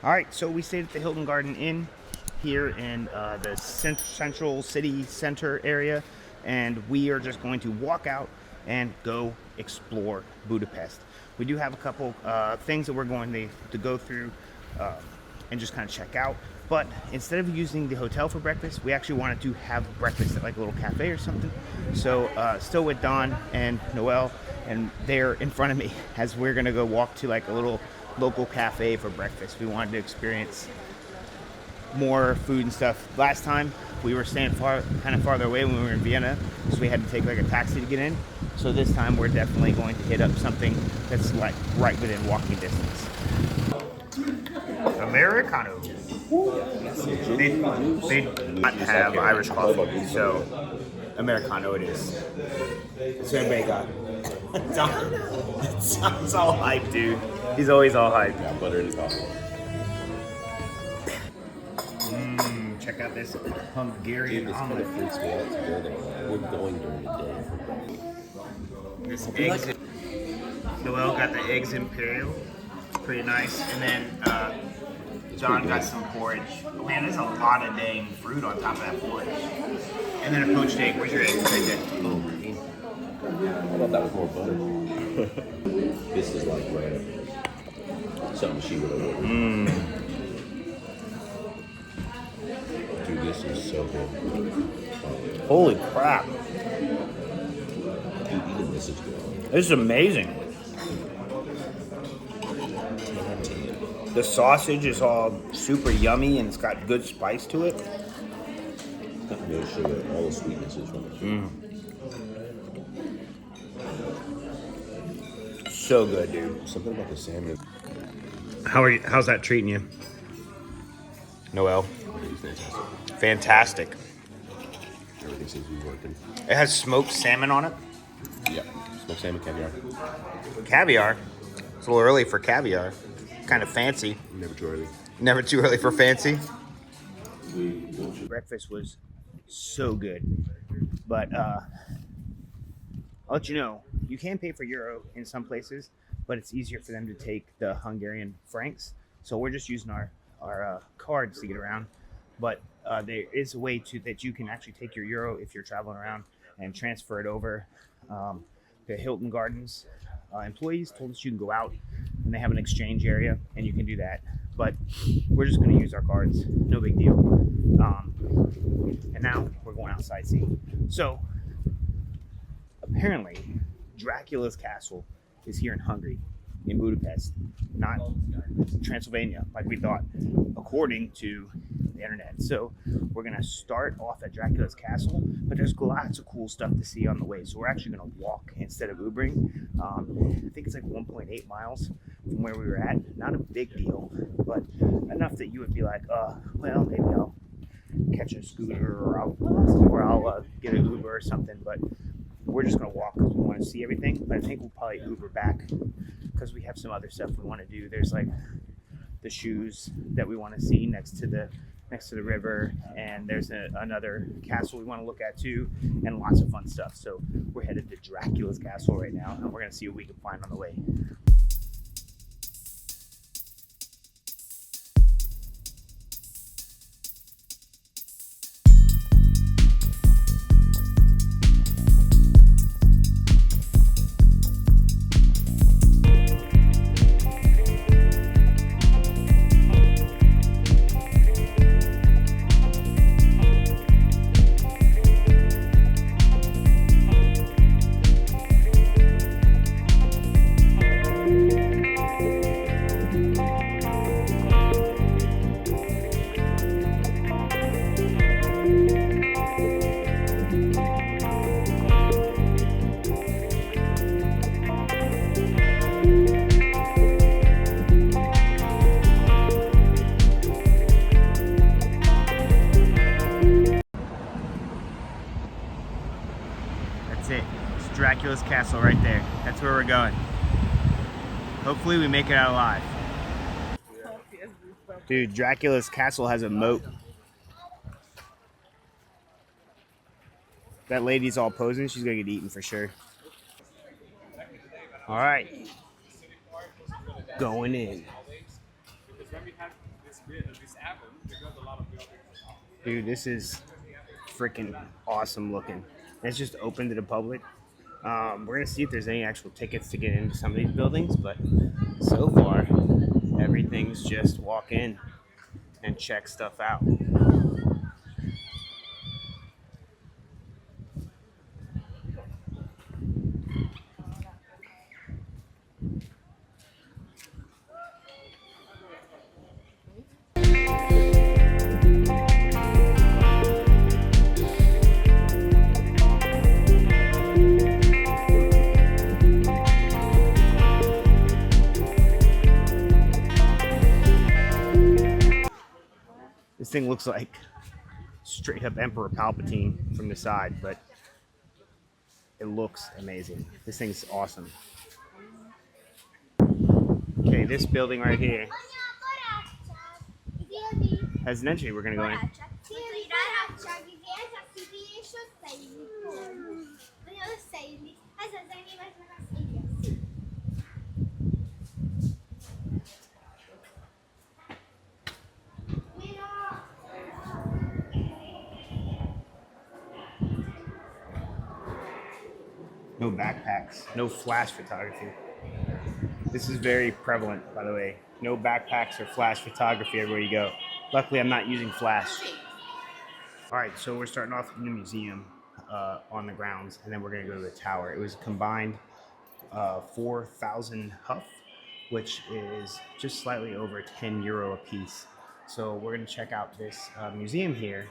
All right, so we stayed at the Hilton Garden Inn here in the central city center area, and we are just going to walk out and go explore Budapest. We do have a couple things that we're going to go through and just kind of check out. But instead of using the hotel for breakfast, we actually wanted to have breakfast at like a little cafe or something. So still with Don and Noel, and they're in front of me as we're gonna go walk to like a little local cafe for breakfast. We wanted to experience more food and stuff. Last time we were staying kind of farther away when we were in Vienna, so we had to take like a taxi to get in. So this time we're definitely going to hit up something that's like right within walking distance. Americano. They do not have Irish coffee, so Americano it is. So everybody got John's all hype, dude. He's always all hype. Yeah, butter in the coffee. Check out this Hungarian This kind omelet. of freaks me out to go there. We're going during the day for breakfast. This eggs. Noel got the eggs imperial, pretty nice, and then John got some porridge. Man, there's a lot of dang fruit on top of that porridge. And then a poached egg. Where's your egg? Right there. Oh, I thought that was more butter. This is like right up something she would have ordered. Dude, this is so good. holy crap! Dude, even this is good. This is amazing. The sausage is all super yummy and it's got good spice to it. No sugar, all the sweetnesses from it. So good, dude. Something about the salmon. How's that treating you, Noel? It's fantastic. Fantastic. Everything seems to be working. It has smoked salmon on it. Yep. Smoked salmon, caviar. Caviar. It's a little early for caviar. Kind of fancy. Never too early. Never too early for fancy. Breakfast was so good. But I'll let you know, you can pay for euro in some places, but it's easier for them to take the Hungarian francs. So we're just using our cards to get around. But there is a way that you can actually take your euro if you're traveling around and transfer it over. The Hilton Gardens employees told us you can go out and they have an exchange area and you can do that. But we're just going to use our cards. No big deal. And now we're going out sightseeing. So apparently Dracula's castle is here in Hungary, in Budapest, not Transylvania like we thought, according to the internet. So we're gonna start off at Dracula's castle, but there's lots of cool stuff to see on the way. So we're actually gonna walk instead of Ubering. I think it's like 1.8 miles from where we were at. Not a big deal, but enough that you would be like, well, maybe I'll catch a scooter or I'll get an Uber or something. But we're just gonna walk because we want to see everything. But I think we'll probably Uber back because we have some other stuff we want to do. There's like the shoes that we want to see next to the river, and there's another castle we want to look at too, and lots of fun stuff. So we're headed to Dracula's castle right now, and we're gonna see what we can find on the way. That's it. It's Dracula's castle right there. That's where we're going. Hopefully we make it out alive. Dude, Dracula's castle has a moat. That lady's all posing. She's gonna get eaten for sure. All right. Going in. Dude, this is freaking awesome looking. It's just open to the public. We're gonna see if there's any actual tickets to get into some of these buildings, but so far, everything's just walk in and check stuff out. This thing looks like straight up Emperor Palpatine from the side, but it looks amazing. This thing's awesome. Okay, this building right here has an entry. We're gonna go in. No backpacks, no flash photography. This is very prevalent, by the way. No backpacks or flash photography everywhere you go. Luckily, I'm not using flash. All right, so we're starting off in the museum on the grounds, and then we're gonna go to the tower. It was combined 4,000 huff, which is just slightly over €10 a piece. So we're gonna check out this museum here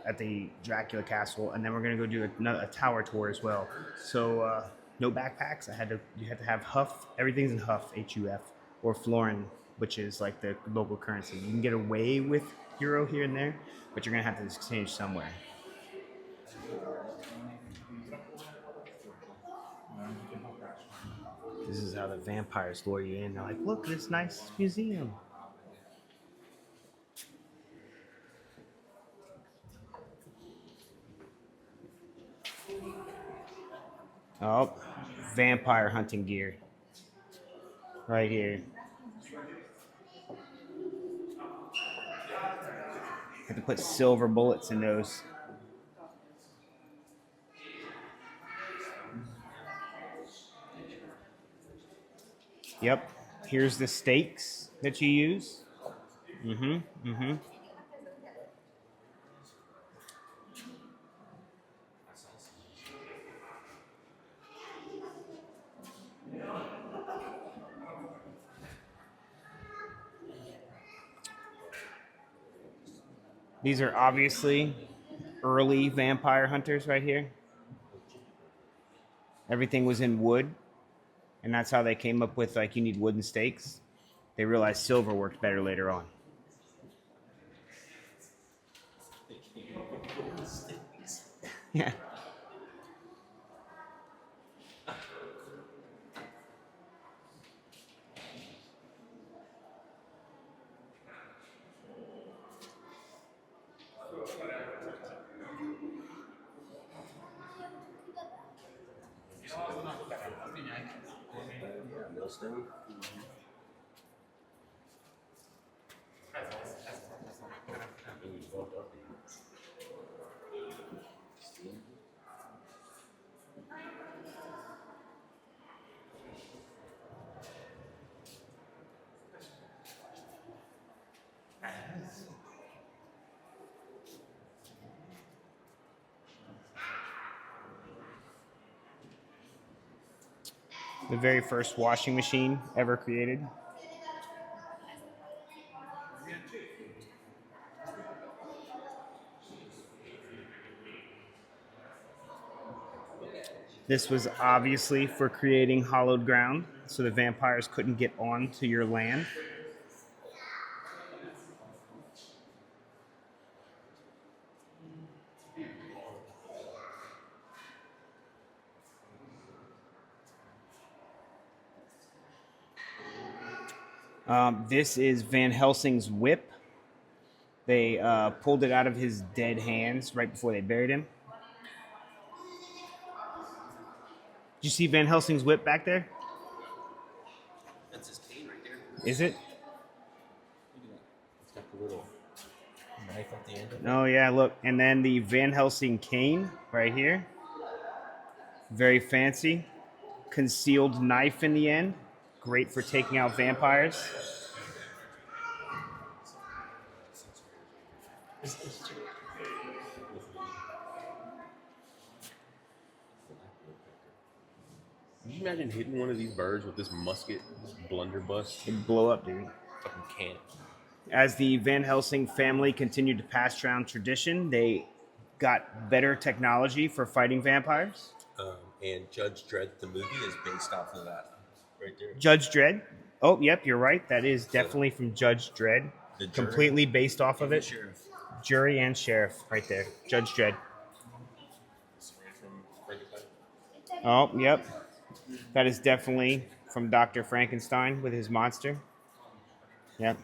at the Dracula Castle, and then we're gonna go do a tower tour as well. So no backpacks. You had to have huff. Everything's in huff, HUF, or florin, which is like the local currency. You can get away with euro here and there, but you're gonna have to exchange somewhere. This is how the vampires lure you in. They're like, look, this nice museum. Oh, vampire hunting gear. Right here. Have to put silver bullets in those. Yep. Here's the stakes that you use. These are obviously early vampire hunters right here. Everything was in wood, and that's how they came up with, like, you need wooden stakes. They realized silver worked better later on. Yeah. Millstone. The very first washing machine ever created. This was obviously for creating hollowed ground, so the vampires couldn't get onto your land. This is Van Helsing's whip. They pulled it out of his dead hands right before they buried him. Did you see Van Helsing's whip back there? That's his cane right there. Is it? A little knife at the end of it. Oh yeah, look, and then the Van Helsing cane right here. Very fancy. Concealed knife in the end. Great for taking out vampires. Can you imagine hitting one of these birds with this musket, this blunderbuss? It'd blow up, dude. Fucking can't. As the Van Helsing family continued to pass down tradition, they got better technology for fighting vampires. And Judge Dredd, the movie, is based off of that. Right there. Judge Dredd. Oh, yep, you're right. That is definitely from Judge Dredd. The jury. Completely based off of it. Sheriff. Jury and sheriff, right there. Judge Dredd. Oh, yep. That is definitely from Dr. Frankenstein with his monster. Yep.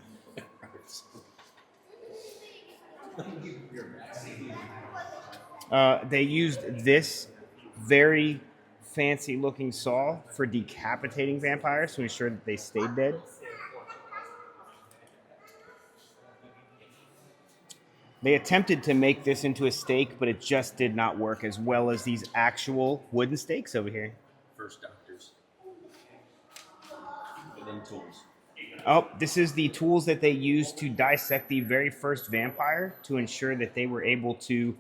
They used this very fancy looking saw for decapitating vampires to ensure that they stayed dead. They attempted to make this into a stake, but it just did not work as well as these actual wooden stakes over here. First doctors. And then tools. Oh, this is the tools that they used to dissect the very first vampire to ensure that they were able to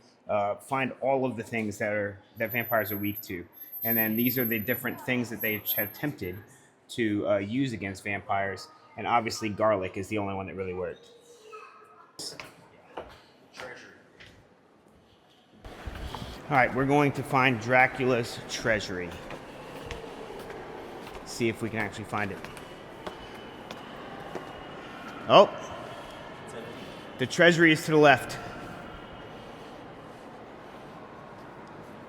find all of the things that vampires are weak to. And then these are the different things that they had attempted to use against vampires. And obviously garlic is the only one that really worked. All right, we're going to find Dracula's treasury. See if we can actually find it. Oh, the treasury is to the left.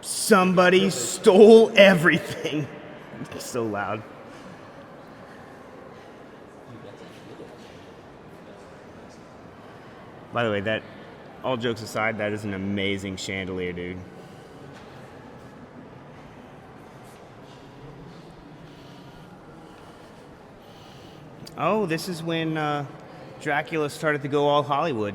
Somebody stole everything. It's so loud. By the way, that, all jokes aside, that is an amazing chandelier, dude. Oh, this is when Dracula started to go all Hollywood.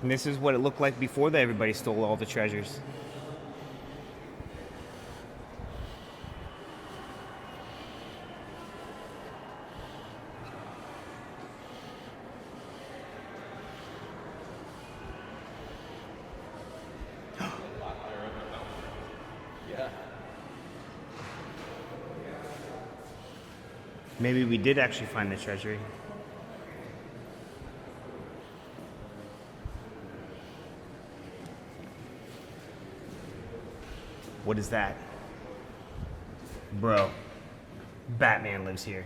And this is what it looked like before that everybody stole all the treasures. Maybe we did actually find the treasury. What is that? Bro, Batman lives here.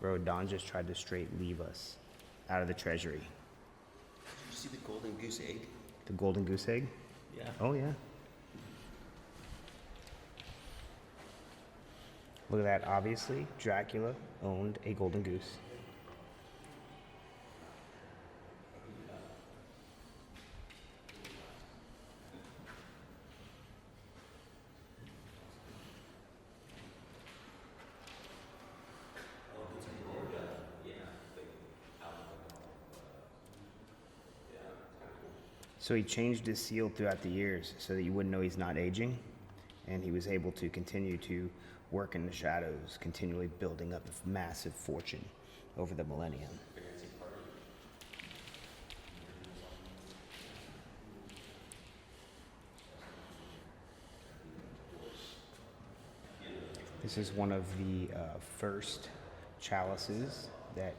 Bro, Don just tried to straight leave us out of the treasury. Did you see the golden goose egg? The golden goose egg? Yeah. Oh, yeah. Look at that. Obviously, Dracula owned a golden goose. So he changed his seal throughout the years so that you wouldn't know he's not aging. And he was able to continue to work in the shadows, continually building up a massive fortune over the millennium. This is one of the first chalices that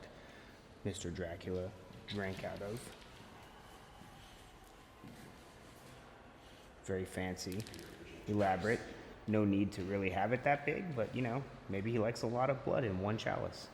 Mr. Dracula drank out of. Very fancy, elaborate. No need to really have it that big, but you know, maybe he likes a lot of blood in one chalice.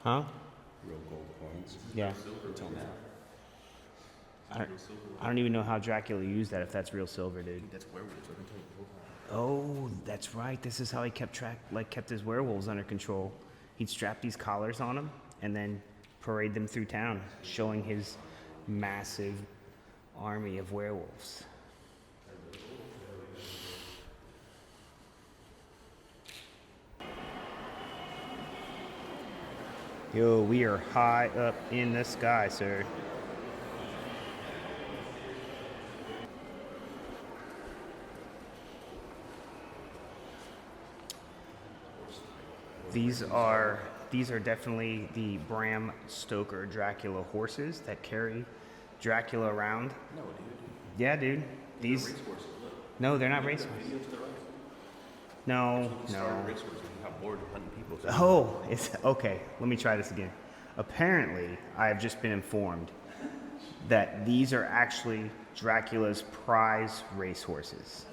Huh? Real gold coins. Yeah. Until now. I don't even know how Dracula used that, if that's real silver, dude. That's werewolves. I've been telling you the whole time. Oh, that's right. This is how he kept his werewolves under control. He'd strap these collars on them and then parade them through town, showing his massive army of werewolves. Yo, we are high up in the sky, sir. These are definitely the Bram Stoker Dracula horses that carry Dracula around. No, dude. Yeah, dude. These. Race horses. Look. No, they're not race horses. Video to the right. No, Started no. race horses. We got bored of hunting people. So Oh, it's okay. Let me try this again. Apparently, I have just been informed that these are actually Dracula's prize racehorses.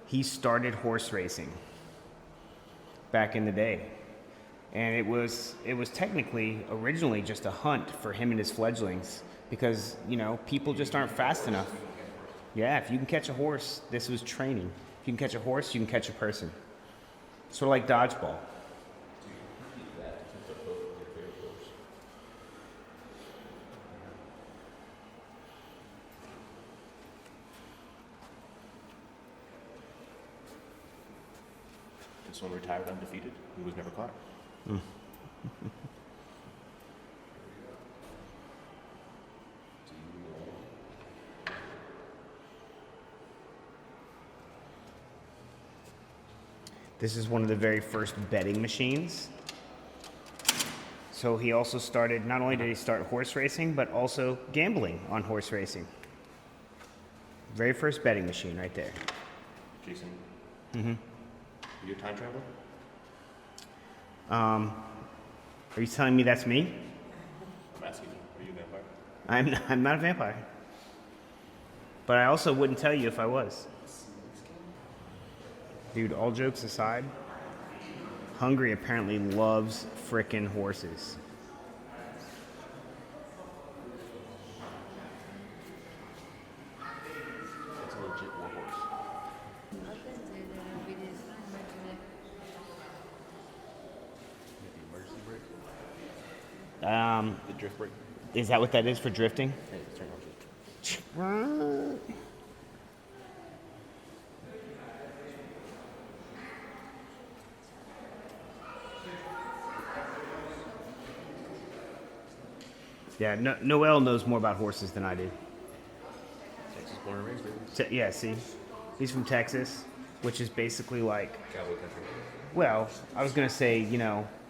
He started horse racing back in the day, and it was technically originally just a hunt for him and his fledglings, because people just aren't fast enough. Yeah, if you can catch a horse, this was training. If you can catch a horse, you can catch a person. Sort of like dodgeball. this one retired undefeated. He was never caught. This is one of the very first betting machines. So he also started, not only did he start horse racing, but also gambling on horse racing. Very first betting machine right there. Jason. Mm-hmm. Are you a time traveler? Are you telling me that's me? I'm asking you. Are you a vampire? I'm not a vampire. But I also wouldn't tell you if I was. Dude, all jokes aside, Hungary apparently loves frickin' horses. That's a legit war horse. The emergency brake? The drift brake? Is that what that is for drifting? Hey, turn on. Yeah, Noel knows more about horses than I do. Texas born and raised, baby. Yeah, see? He's from Texas, which is basically like, Cowboy country. well, I was going to say,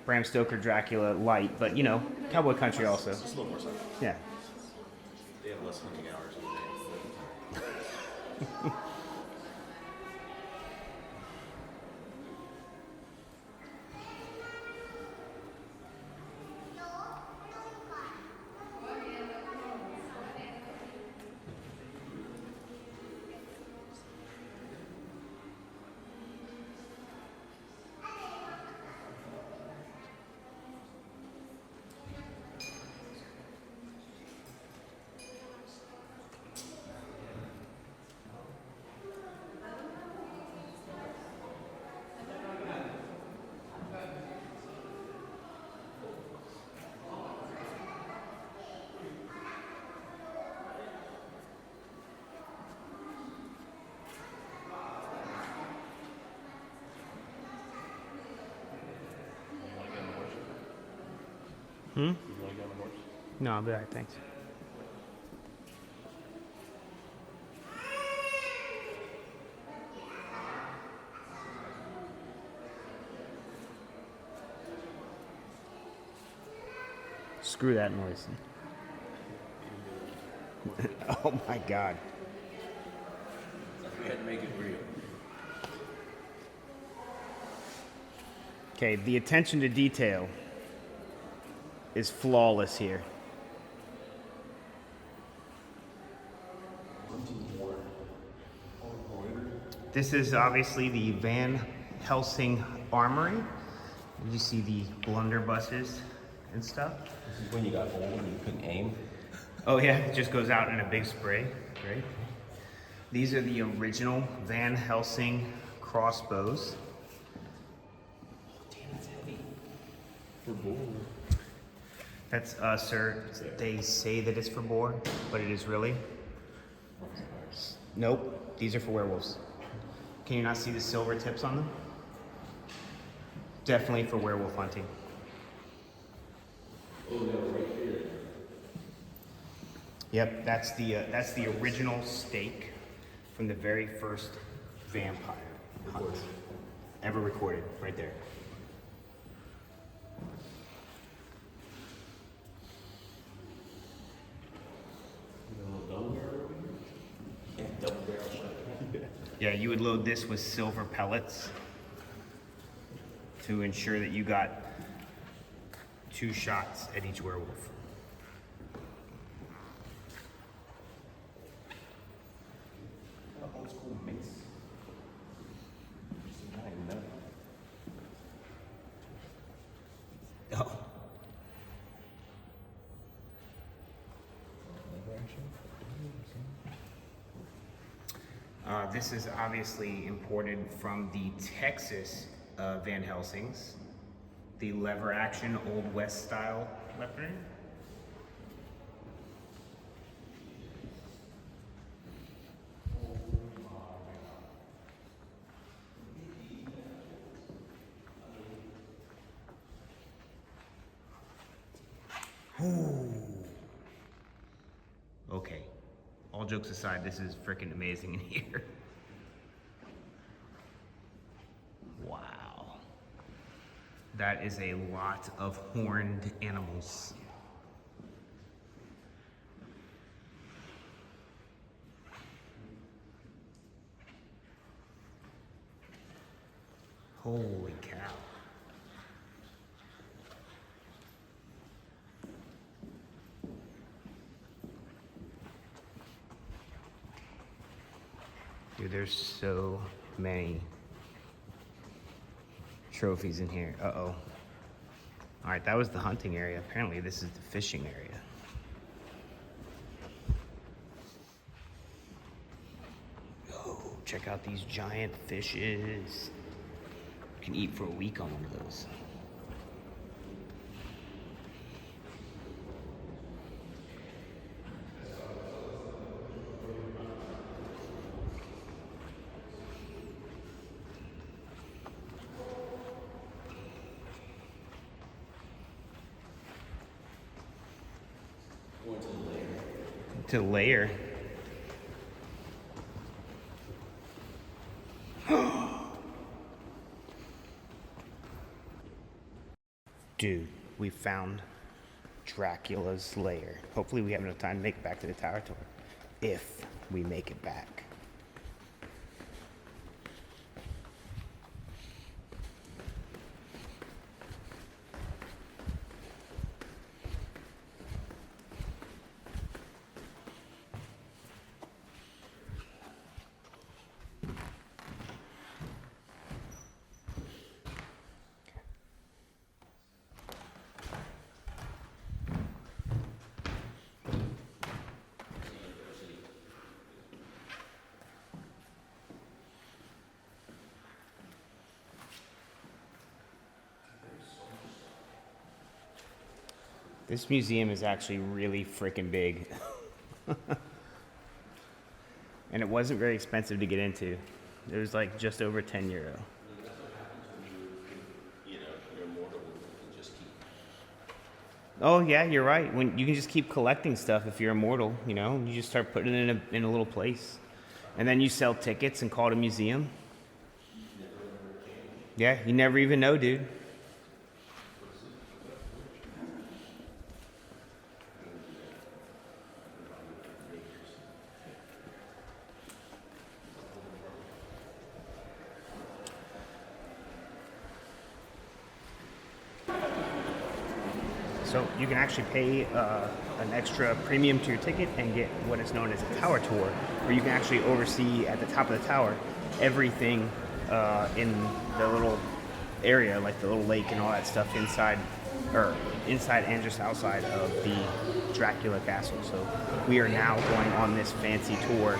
Bram Stoker, Dracula, light, but, cowboy country also. Just a little more so. Yeah. They have less hunting hours in the day. You want to get on the horse? No, I'll be all right, thanks. Screw that noise. Oh my God. We had to make it real. Okay, the attention to detail is flawless here. This is obviously the Van Helsing Armory. You see the blunderbusses and stuff. This is when you got old and you couldn't aim. Oh yeah, it just goes out in a big spray, right? These are the original Van Helsing crossbows. Damn, it's heavy. For boar. That's, sir, they say that it's for boar, but it is really. Nope, these are for werewolves. Can you not see the silver tips on them? Definitely for werewolf hunting. Oh, no, right here. Yep, that's the original stake from the very first vampire hunt ever recorded, right there. Double barrel over here? Yeah, double barrel shotgun. Yeah, you would load this with silver pellets to ensure that you got 2 shots at each werewolf. Old school mace. I didn't know. Oh. This is obviously imported from the Texas Van Helsings, the lever action Old West style weapon. Ooh. Okay, all jokes aside, this is freaking amazing in here. Wow. That is a lot of horned animals. Holy cow. Dude, there's so many trophies in here. Uh-oh. All right, that was the hunting area. Apparently this is the fishing area. Oh, check out these giant fishes. You can eat for a week on one of those. Going to the lair. To layer. Dude, we found Dracula's lair. Hopefully we have enough time to make it back to the tower tour. If we make it back. This museum is actually really freaking big. And it wasn't very expensive to get into. It was like just over €10. That's what happens when you're immortal and just keep. Oh yeah, you're right. When you can just keep collecting stuff if you're immortal, you just start putting it in a little place. And then you sell tickets and call it a museum. Yeah, you never even know, dude. So you can actually pay an extra premium to your ticket and get what is known as a tower tour, where you can actually oversee at the top of the tower everything in the little area, like the little lake and all that stuff inside or inside and just outside of the Dracula Castle. So we are now going on this fancy tour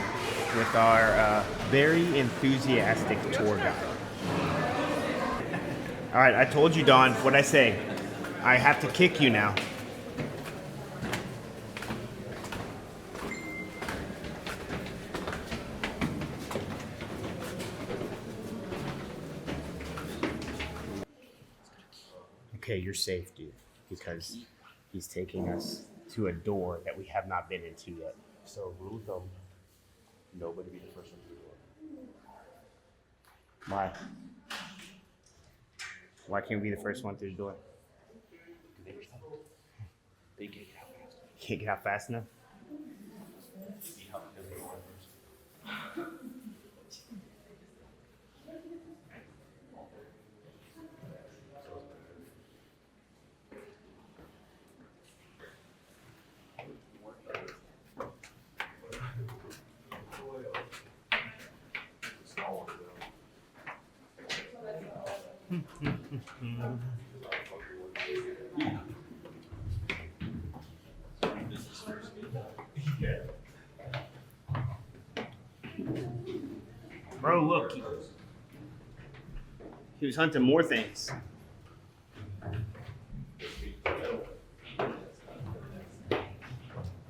with our very enthusiastic tour guide. All right, I told you, Don. What'd I say? I have to kick you now. Okay, you're safe, dude, because he's taking us to a door that we have not been into yet. So rule of thumb, nobody be the first one through the door. Why? Why can't we be the first one through the door? They can't get out fast. Can't get out fast enough? Bro, look. He was hunting more things.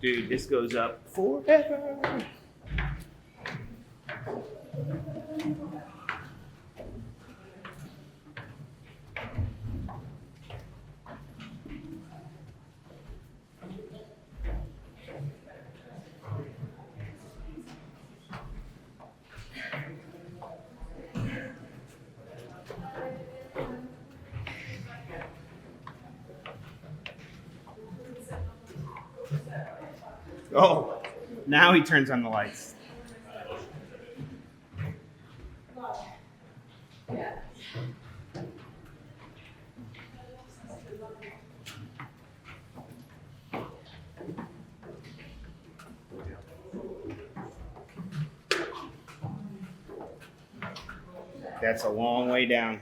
Dude, this goes up forever. Oh, now he turns on the lights. That's a long way down.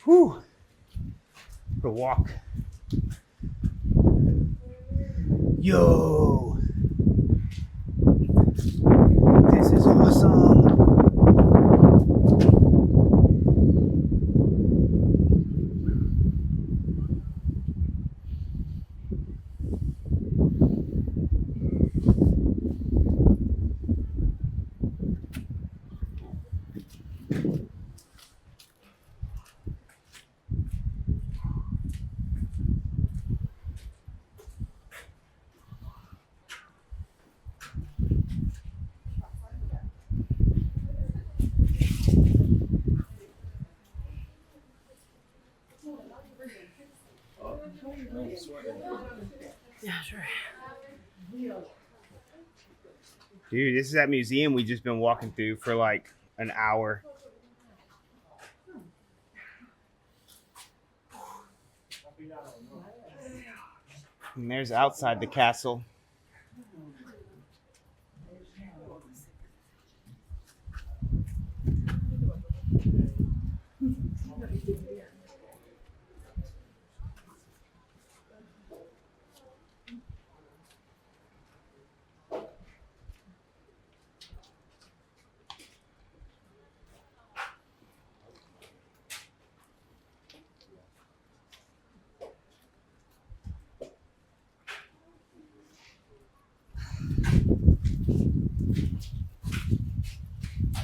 Whew. The walk. Yo. This is awesome. Yeah, sure. Dude, this is that museum we just been walking through for like an hour. And there's outside the castle.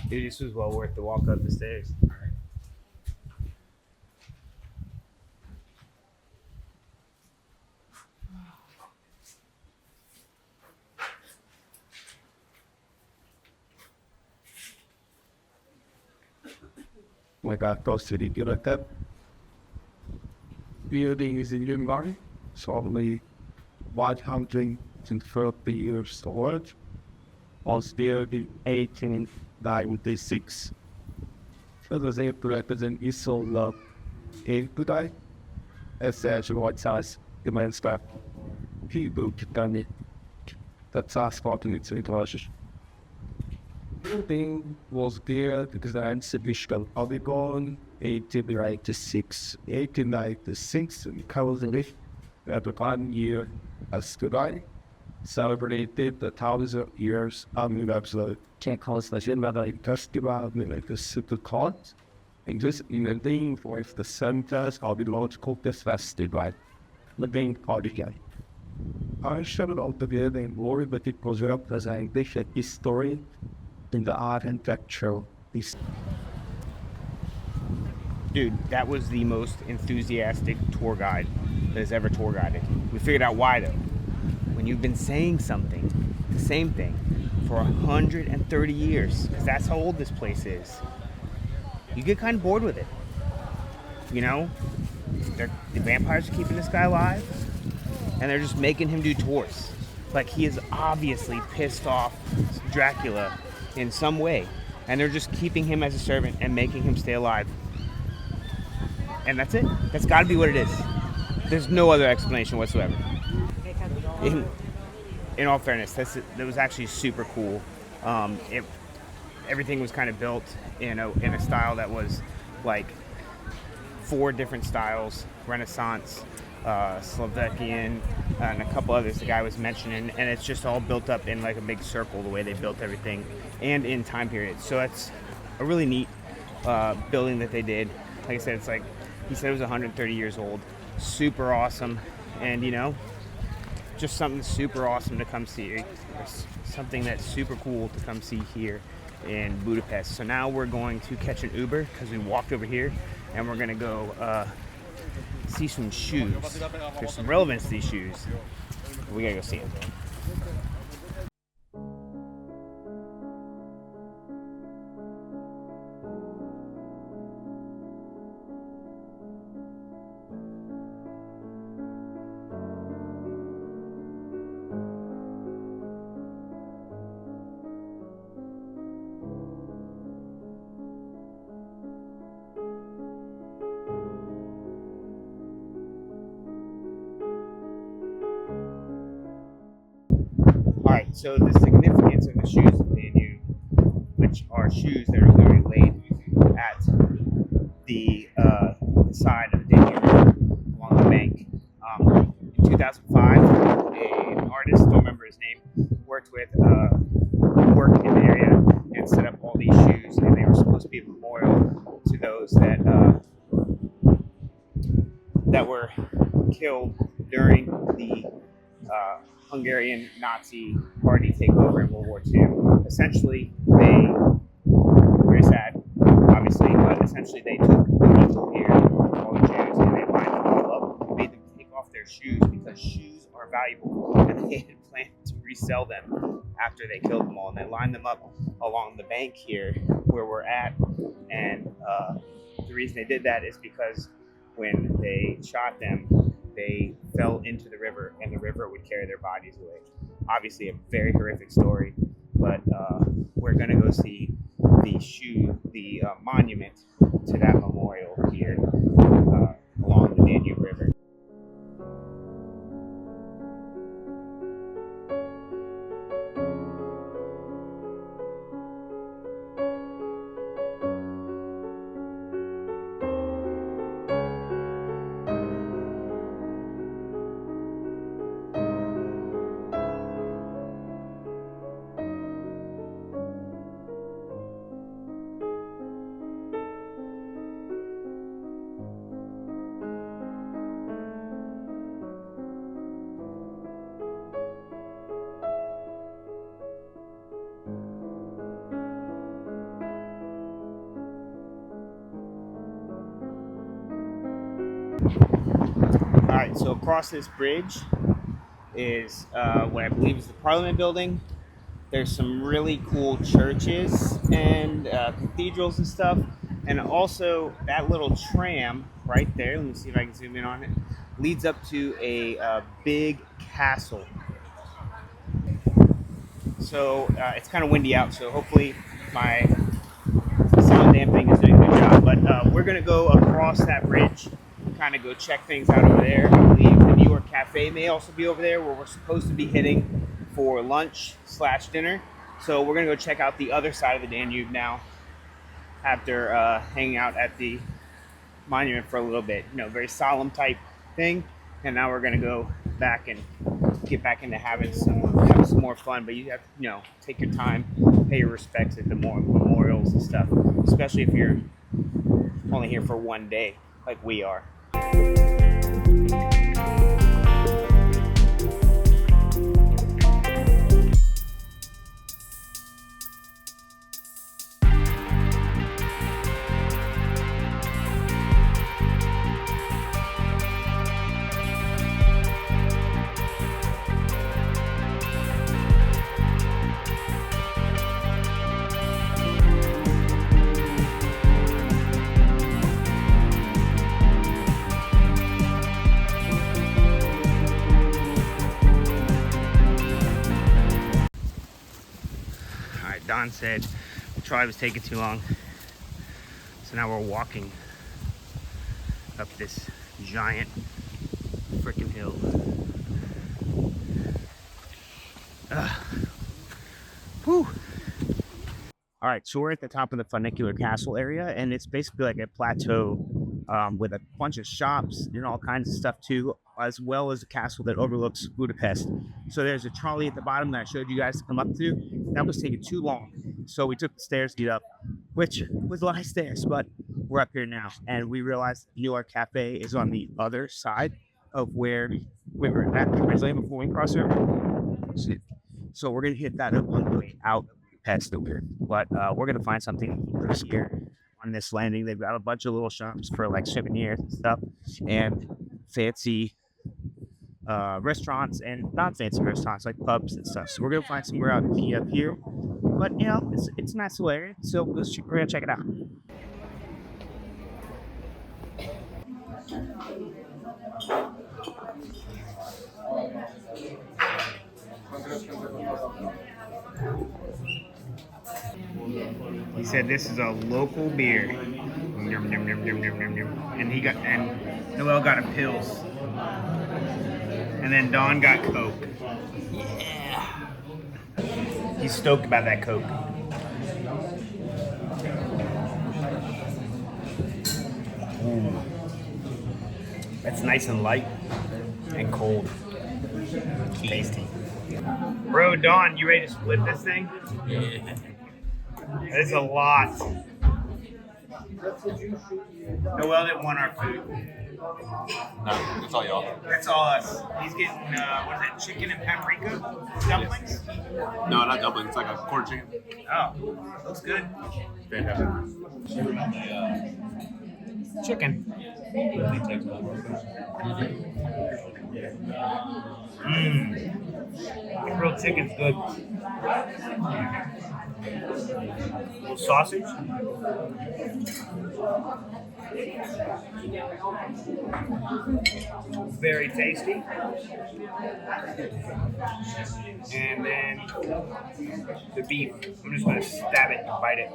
Dude, this was well worth the walk up the stairs. Like I thought city good like that. Building is in Hungary, so only 130 years old. Was built in 1896. It was able to represent Israel in today. As such, what size immense back. People can That's our spot in its intelligence. Building was there because the exhibition of the born 1896. 1896, and covers at 1 year as July celebrated the 1,000 years of the Czechoslovakian festival like the Super Court. And this in the name for the centers of the logical festival, the main audience. I showed out the building glory, but it was representing the history in the architecture. Dude, that was the most enthusiastic tour guide that has ever tour guided. We figured out why though. When you've been saying something, the same thing, for 130 years, because that's how old this place is, you get kind of bored with it. You know, the vampires are keeping this guy alive, and they're just making him do tours. Like, he is obviously pissed off Dracula in some way, and they're just keeping him as a servant and making him stay alive. And that's it. That's got to be what it is. There's no other explanation whatsoever. In all fairness, that was actually super cool. Everything was kind of built in a style that was like 4 different styles: Renaissance, Slovakian, and a couple others the guy was mentioning, and it's just all built up in like a big circle the way they built everything, and in time periods. So it's a really neat building that they did. Like I said, it's like he said it was 130 years old. Super awesome, and you know, just something super awesome to come see. Something that's super cool to come see here in Budapest. So now we're going to catch an Uber because we walked over here, and we're gonna go see some shoes. There's some relevance to these shoes. We gotta go see them. Alright, so the significance of the shoes that they knew, which are shoes that are literally laid at the side of the Danube along the bank. In 2005, an artist, don't remember his name, worked in the area and set up all these shoes, and they were supposed to be a memorial to those that were killed during the Hungarian Nazi party takeover in World War II. Essentially, very sad, obviously, but essentially they took the people here, all the Jews, and they lined them all up and made them take off their shoes because shoes are valuable, and they had planned to resell them after they killed them all. And they lined them up along the bank here where we're at, and the reason they did that is because when they shot them, they fell into the river, and the river would carry their bodies away. Obviously, a very horrific story, but we're gonna go see the monument to that memorial here along the Danube River. Alright, so across this bridge is what I believe is the Parliament building. There's some really cool churches and cathedrals and stuff. And also that little tram right there, let me see if I can zoom in on it, leads up to a big castle. So it's kind of windy out, so hopefully my sound dampening is doing a good job. But we're going to go across that bridge, kind of go check things out over there. I believe the York Café may also be over there, where we're supposed to be hitting for lunch / dinner. So we're gonna go check out the other side of the Danube now after hanging out at the monument for a little bit. You know, very solemn type thing. And now we're gonna go back and get back into having some more fun. But you have to, you know, take your time, pay your respects at the memorials and stuff, especially if you're only here for one day like we are. Don said the trolley was taking too long, so now we're walking up this giant freaking hill. Whew. All right, so we're at the top of the Vajdahunyad Castle area, and it's basically like a plateau with a bunch of shops and all kinds of stuff too, as well as a castle that overlooks Budapest. So there's a trolley at the bottom that I showed you guys to come up to. That was taking too long, so we took the stairs to get up, which was a lot of stairs, but we're up here now, and we realized York Café is on the other side of where we were at originally before we crossed over. So we're gonna hit that up on the way out of Budapest over, but we're gonna find something here on this landing. They've got a bunch of little shops for like souvenirs and stuff, and fancy restaurants and non-fancy restaurants like pubs and stuff. So we're gonna find somewhere out here, but you know, it's a nice little area, so we're gonna check it out. He said this is a local beer. Yum, yum, yum, yum, yum, yum, yum. And Noel got a Pils. And then Don got Coke. Yeah. He's stoked about that Coke. Ooh. That's nice and light and cold. Tasty. Bro, Don, you ready to split this thing? Yeah. That's a lot. Noel didn't want our food. No, it's all y'all. That's all us. He's getting, what is it, chicken and paprika dumplings? No, not dumplings. It's like a quarter chicken. Oh, looks good. Fantastic. Chicken. Grilled chicken's good. Little sausage. Very tasty. And then the beef. I'm just gonna stab it and bite it.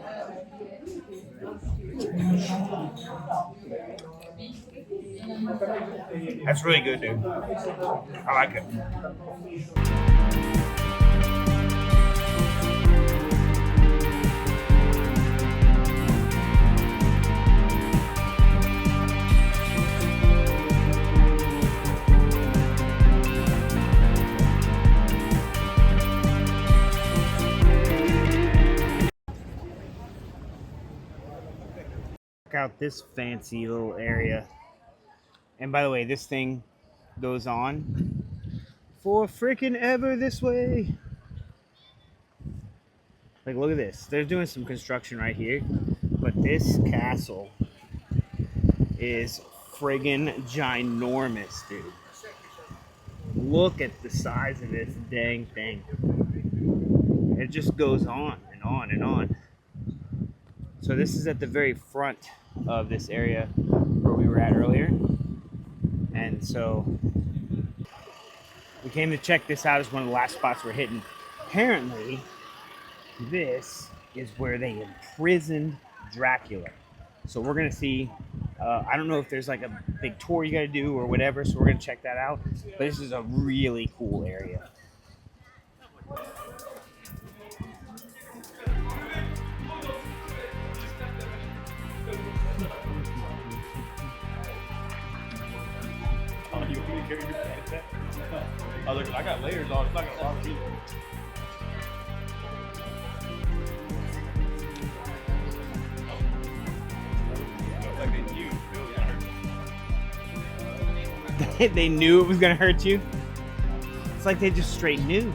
That's really good, dude. I like it. Check out this fancy little area. And by the way, this thing goes on for freaking ever this way. Like, look at this. They're doing some construction right here. But this castle is friggin' ginormous, dude. Look at the size of this dang thing. It just goes on and on and on. So this is at the very front of this area where we were at earlier. And so we came to check this out as one of the last spots we're hitting. Apparently, this is where they imprisoned Dracula. So we're gonna see, I don't know if there's like a big tour you gotta do or whatever, so we're gonna check that out. But this is a really cool area. carry your pants at? I was like, I got layers on. It's not gonna bother me. It's like they knew it was gonna hurt. They knew it was gonna hurt you. It's like they just straight knew.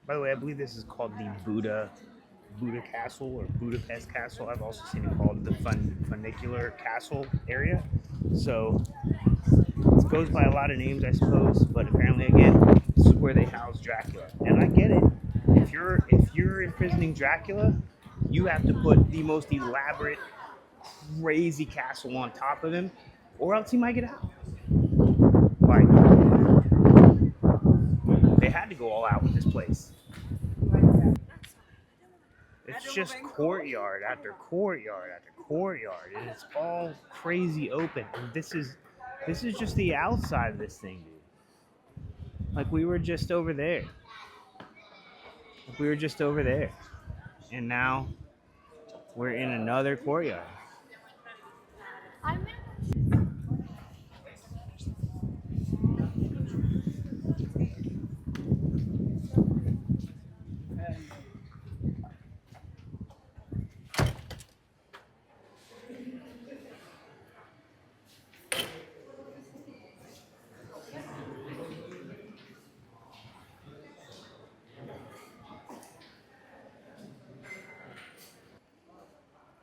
By the way, I believe this is called the Buda Castle or Budapest Castle. I've also seen it called the Funicular Castle area. So it goes by a lot of names, I suppose. But apparently, again, this is where they house Dracula. And I get it. If you're imprisoning Dracula, you have to put the most elaborate, crazy castle on top of him, or else he might get out. Like, they had to go all out with this place. It's just courtyard after courtyard after courtyard, and it's all crazy open. And this is just the outside of this thing, dude. Like, we were just over there. And now we're in another courtyard.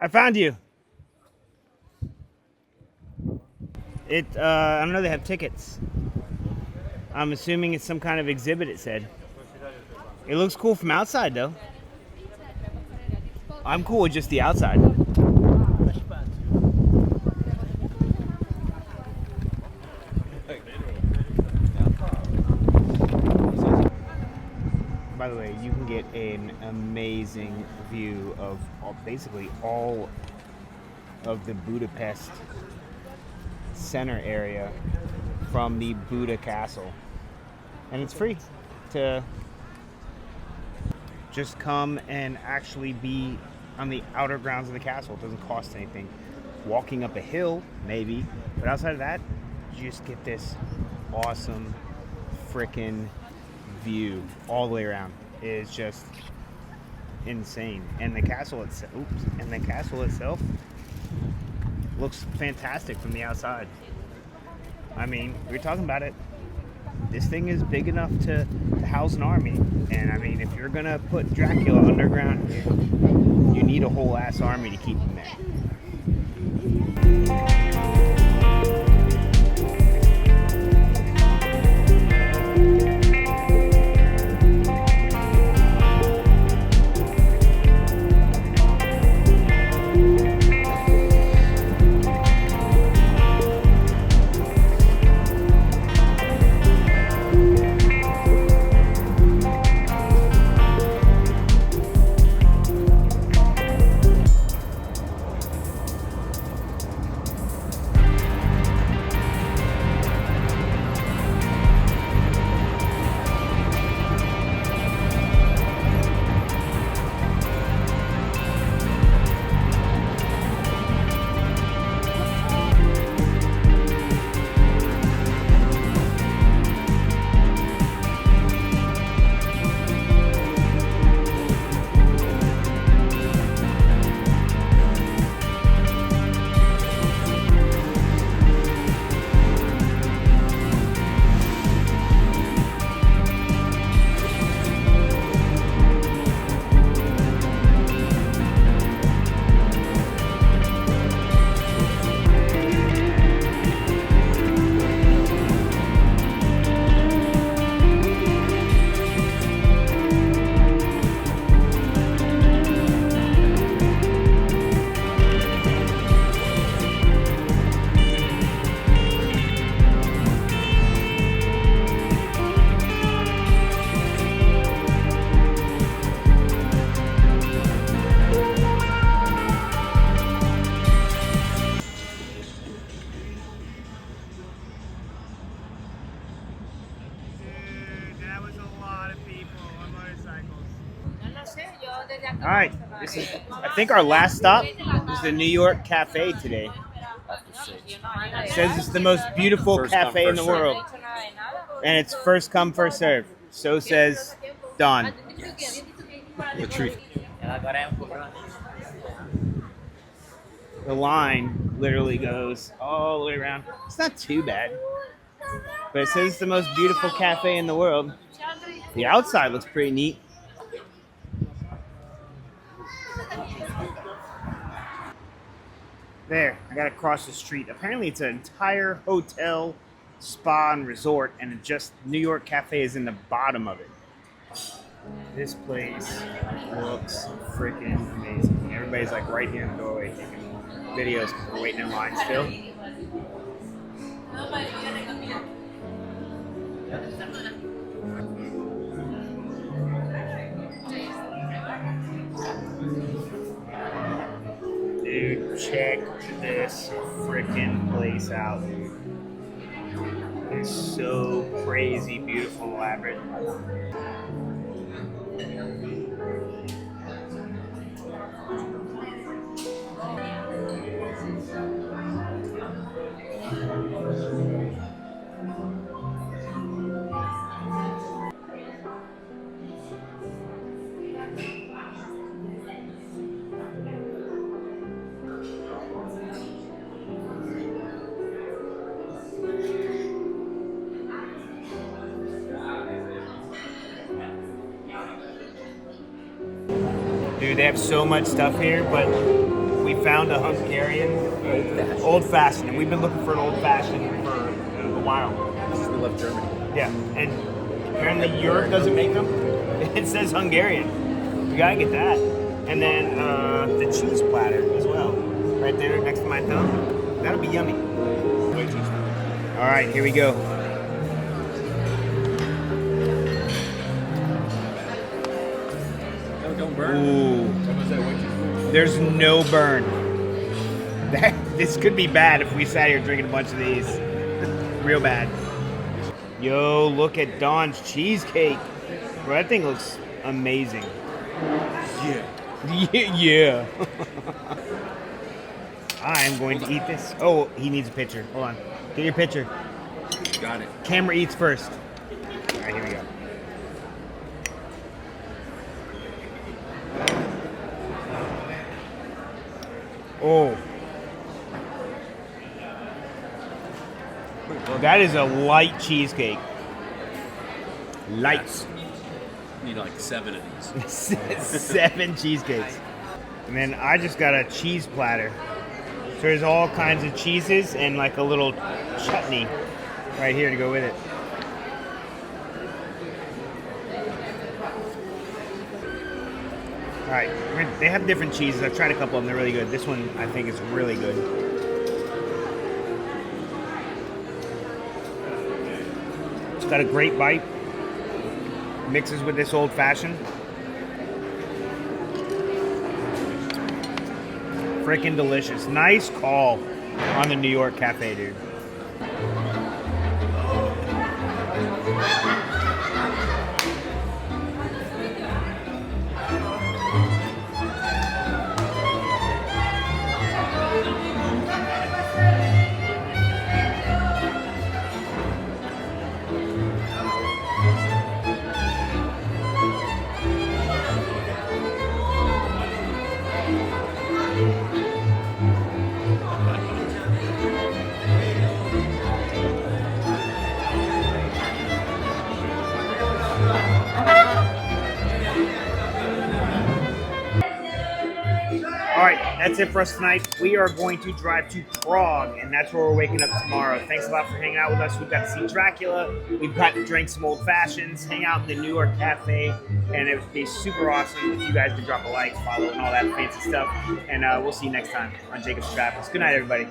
I found you. I don't know, they have tickets. I'm assuming it's some kind of exhibit, it said. It looks cool from outside, though. I'm cool with just the outside. By the way, you can get an amazing view of basically all of the Budapest center area from the Buda Castle. And it's free to just come and actually be on the outer grounds of the castle. It doesn't cost anything. Walking up a hill, maybe, but outside of that, you just get this awesome freaking view all the way around. It is just insane. And the castle itself looks fantastic from the outside. I mean, we were talking about it. This thing is big enough to house an army. And I mean, if you're gonna put Dracula underground here, you need a whole ass army to keep him there. All right, this is, I think our last stop is the New York Cafe today. It says it's the most beautiful First come, cafe in the first serve. world. And it's first come, first serve. So says Don. The truth. The line literally goes all the way around. It's not too bad. But it says it's the most beautiful cafe in the world. The outside looks pretty neat. There, I gotta cross the street. Apparently it's an entire hotel, spa, and resort, and just New York Cafe is in the bottom of it. This place looks freaking amazing. Everybody's like right here in the doorway taking videos because we're waiting in line still. Dude, check this freaking place out. It's so crazy, beautiful, and elaborate. Dude, they have so much stuff here, but we found a Hungarian old-fashioned, and we've been looking for an old-fashioned for a while. We left Germany. Yeah, and apparently Europe doesn't make them. It says Hungarian. We gotta get that. And then the cheese platter as well, right there next to my thumb. That'll be yummy. All right, here we go. Don't burn. Ooh, there's no burn. This could be bad if we sat here drinking a bunch of these. Real bad. Yo, look at Dawn's cheesecake. Bro, that thing looks amazing. Yeah. Yeah. I am going to eat this. Oh, he needs a picture. Hold on. Get your picture. Got it. Camera eats first. All right, here we go. Oh. That is a light cheesecake. Light. Need like 7 of these. 7 cheesecakes. And then I just got a cheese platter. So there's all kinds of cheeses and like a little chutney right here to go with it. All right, they have different cheeses. I've tried a couple of them. They're really good. This one I think is really good. It's got a great bite. Mixes with this old fashioned. Freaking delicious. Nice call on the New York Cafe, dude. All right, that's it for us tonight. We are going to drive to Prague, and that's where we're waking up tomorrow. Thanks a lot for hanging out with us. We've got to see Dracula. We've got to drink some old fashions, hang out in the New York Cafe, and it would be super awesome if you guys could drop a like, follow, and all that fancy stuff. And we'll see you next time on Jacob's Travels. Good night, everybody.